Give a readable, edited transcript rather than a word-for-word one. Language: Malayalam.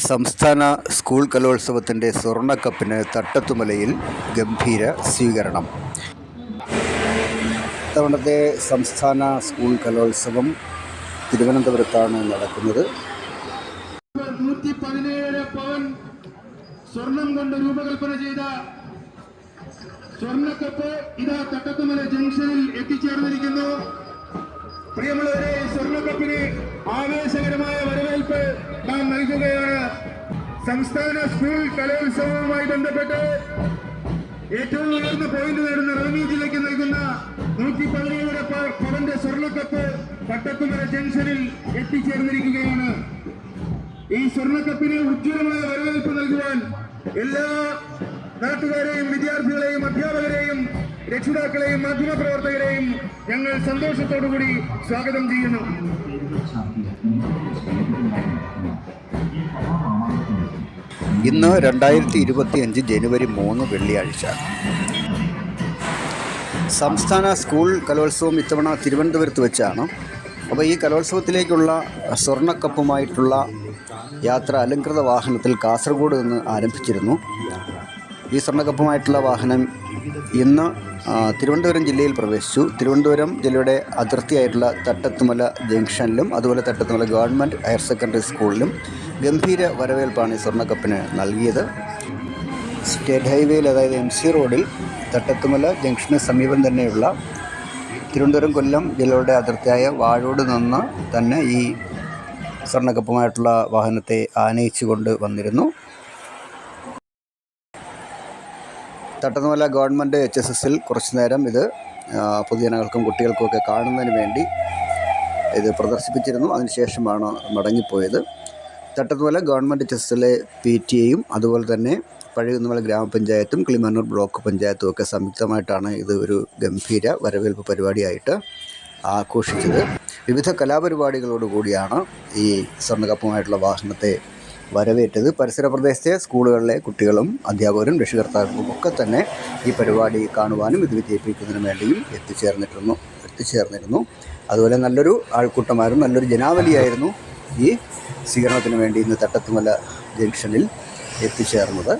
സംസ്ഥാന സ്കൂൾ കലോത്സവത്തിൻ്റെ സ്വർണ്ണക്കപ്പിന് തട്ടത്തുമലയിൽ ഗംഭീര സ്വീകരണം. ഇത്തവണത്തെ സംസ്ഥാന സ്കൂൾ കലോത്സവം തിരുവനന്തപുരത്താണ് നടക്കുന്നത്. 117 പവൻ സ്വർണം കൊണ്ട് രൂപകൽപ്പന ചെയ്ത സ്വർണ്ണക്കപ്പ് ഇതാ തട്ടത്തുമല ജംഗ്ഷനിൽ എത്തിച്ചേർന്നിരിക്കുന്നു. പ്രിയമുള്ളവരെ, സ്വർണ്ണക്കപ്പിന് ആവേശകരമായ വരവേൽപ്പ് നാം നൽകുകയാണ്. സംസ്ഥാന സ്കൂൾ കലോത്സവവുമായി ബന്ധപ്പെട്ട് ഏറ്റവും ഉയർന്ന പോയിന്റ് നേടുന്ന റവന്യൂ ജില്ലയ്ക്ക് നൽകുന്ന 117 പവന്റെ സ്വർണ്ണക്കപ്പ് തട്ടത്തുമല ജംഗ്ഷനിൽ എത്തിച്ചേർന്നിരിക്കുകയാണ്. ഈ സ്വർണ്ണക്കപ്പിന് ഉജ്ജ്വലമായ വരവേൽപ്പ് നൽകുവാൻ എല്ലാ നാട്ടുകാരെയും വിദ്യാർത്ഥികളെയും അധ്യാപകരെയും രക്ഷിതാക്കളെയും മാധ്യമപ്രവർത്തകരെയും ഞങ്ങൾ സന്തോഷത്തോടുകൂടി സ്വാഗതം ചെയ്യുന്നു. ഇന്ന് 2025 ജനുവരി 3 വെള്ളിയാഴ്ച. സംസ്ഥാന സ്കൂൾ കലോത്സവം ഇത്തവണ തിരുവനന്തപുരത്ത് വെച്ചാണ്. അപ്പോൾ ഈ കലോത്സവത്തിലേക്കുള്ള സ്വർണ്ണക്കപ്പുമായിട്ടുള്ള യാത്ര അലങ്കൃത വാഹനത്തിൽ കാസർഗോഡ് നിന്ന് ആരംഭിച്ചിരുന്നു. ഈ സ്വർണ്ണക്കപ്പുമായിട്ടുള്ള വാഹനം ഇന്ന് തിരുവനന്തപുരം ജില്ലയിൽ പ്രവേശിച്ചു. തിരുവനന്തപുരം ജില്ലയുടെ അതിർത്തിയായിട്ടുള്ള തട്ടത്തുമല ജംഗ്ഷനിലും അതുപോലെ തട്ടത്തുമല ഗവൺമെൻറ് ഹയർ സെക്കൻഡറി സ്കൂളിലും ഗംഭീര വരവേൽപ്പാണ് ഈ സ്വർണ്ണക്കപ്പിന് നൽകിയത്. സ്റ്റേറ്റ് ഹൈവേയിൽ, അതായത് MC റോഡിൽ തട്ടത്തുമല ജംഗ്ഷന് സമീപം തന്നെയുള്ള തിരുവനന്തപുരം കൊല്ലം ജില്ലയുടെ അതിർത്തിയായ വാഴോട് നിന്ന് തന്നെ ഈ സ്വർണ്ണക്കപ്പുമായിട്ടുള്ള വാഹനത്തെ ആനയിച്ചുകൊണ്ട് വന്നിരുന്നു. തട്ടത്തുമല ഗവൺമെൻറ് HSSൽ കുറച്ചു നേരം ഇത് പൊതുജനങ്ങൾക്കും കുട്ടികൾക്കുമൊക്കെ കാണുന്നതിന് വേണ്ടി ഇത് പ്രദർശിപ്പിച്ചിരുന്നു. അതിനുശേഷമാണ് മടങ്ങിപ്പോയത്. തട്ടത്തുമല ഗവൺമെൻറ് HSSലെ PTA അതുപോലെ തന്നെ പഴയകുന്നമല ഗ്രാമപഞ്ചായത്തും കിളിമാനൂർ ബ്ലോക്ക് പഞ്ചായത്തും ഒക്കെ സംയുക്തമായിട്ടാണ് ഇത് ഒരു ഗംഭീര വരവേൽപ്പ് പരിപാടിയായിട്ട് ആഘോഷിച്ചത്. വിവിധ കലാപരിപാടികളോടുകൂടിയാണ് ഈ സ്വർണ്ണക്കപ്പുമായിട്ടുള്ള വാഹനത്തെ വരവേറ്റത്. പരിസര പ്രദേശത്തെ സ്കൂളുകളിലെ കുട്ടികളും അധ്യാപകരും രക്ഷകർത്താക്കളും ഒക്കെ തന്നെ ഈ പരിപാടി കാണുവാനും ഇത് വിജയിപ്പിക്കുന്നതിന് വേണ്ടിയും എത്തിച്ചേർന്നിരുന്നു. അതുപോലെ നല്ലൊരു ആൾക്കൂട്ടമായിരുന്നു, നല്ലൊരു ജനാവലിയായിരുന്നു ഈ സ്വീകരണത്തിന് വേണ്ടി ഇന്ന് തട്ടത്തുമല ജംഗ്ഷനിൽ എത്തിച്ചേർന്നത്.